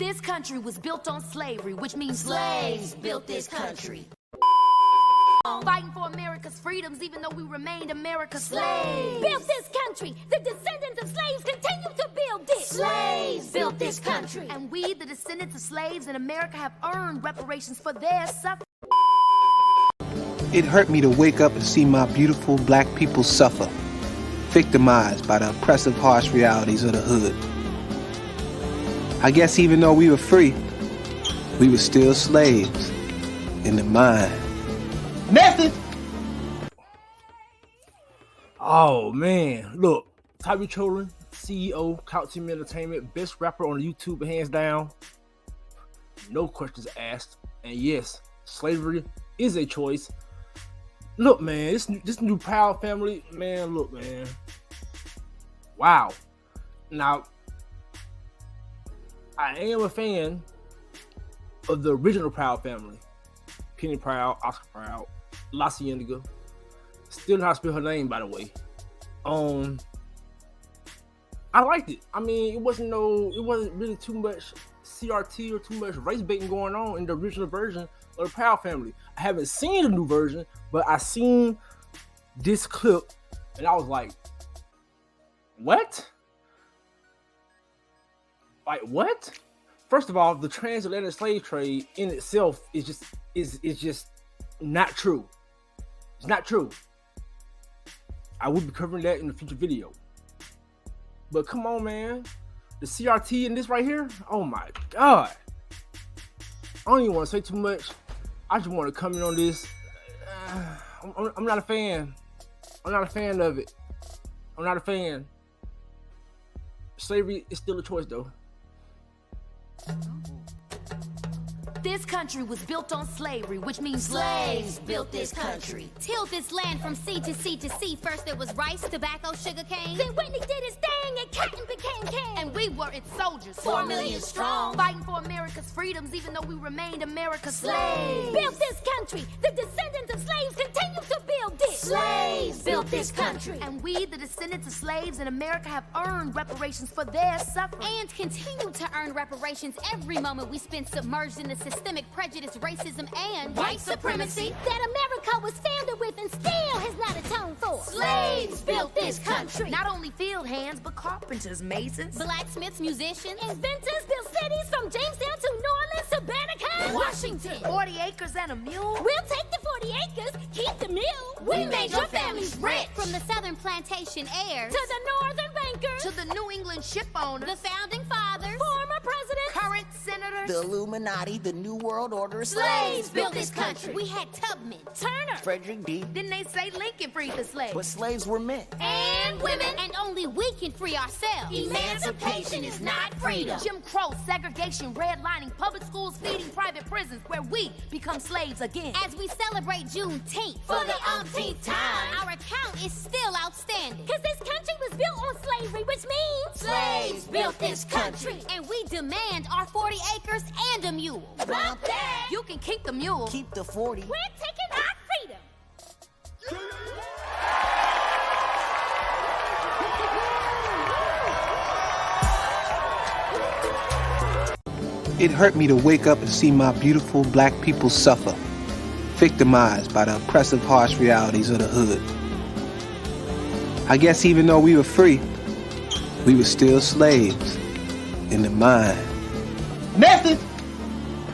This country was built on slavery, which means slaves built this country. Fighting for America's freedoms, even though we remained America's slaves. Built this country. The descendants of slaves continue to build this. Slaves built this country. And we, the descendants of slaves in America, have earned reparations for their suffering. It hurt me to wake up and see my beautiful black people suffer, victimized by the oppressive, harsh realities of the hood. I guess even though we were free, we were still slaves in the mind. Message! Oh man, look, Tyree Children, CEO, Couch Team Entertainment, best rapper on YouTube, hands down. No questions asked. And yes, slavery is a choice. Look, man, this new Proud Family, man, look, man. Wow. Now, I am a fan of the original Proud Family. Penny Proud, Oscar Proud, La Cienega. Still know how to spell her name, by the way. I liked it. I mean, it wasn't really too much CRT or too much race baiting going on in the original version of the Proud Family. I haven't seen the new version, but I seen this clip and I was like, what? Like, what? First of all, the transatlantic slave trade in itself is just not true. It's not true. I will be covering that in a future video. But come on, man. The CRT in this right here, oh my God. I don't even want to say too much. I just want to come in on this. I'm not a fan. I'm not a fan of it. I'm not a fan. Slavery is still a choice, though. This country was built on slavery, which means slaves built this country. Tilled this land from sea to sea to sea. First there was rice, tobacco, sugar cane. Then Whitney did his thing and cotton became king. And we were its soldiers, 4 million strong. Fighting for America's freedoms, even though we remained America's slaves. Built this country. The descendants of slaves continue to build this. Slaves built this country. And we, the descendants of slaves in America, have earned reparations for their suffering. And continue to earn reparations every moment we spend submerged in the systemic prejudice, racism, and white supremacy that America was founded with and still has not atoned for. Slaves built this country. Not only field hands, but carpenters, masons, blacksmiths, musicians, inventors built cities from Jamestown to New Orleans to Banneker, Washington. 40 acres and a mule. We'll take the 40 acres, keep the mule. We made your families rich. From the southern plantation heirs to the northern bankers to the New England ship owners, the founding fathers, former presidents, current senators, The Illuminati, the New World Order. Slaves built this country. We had Tubman, Turner, Frederick D. Didn't they say Lincoln freed the slaves? But slaves were men. And women. And only we can free ourselves. Emancipation is not freedom. Jim Crow, segregation, redlining, public schools feeding private prisons, where we become slaves again. As we celebrate Juneteenth for the umpteenth time, our account is still outstanding. Cause this country was built on slavery, which means slaves built this country. And we demand our 40 acres and a mule. About that, you can keep the mule. Keep the 40. We're taking our freedom. It hurt me to wake up and see my beautiful black people suffer, victimized by the oppressive, harsh realities of the hood. I guess even though we were free, we were still slaves in the mind. Message!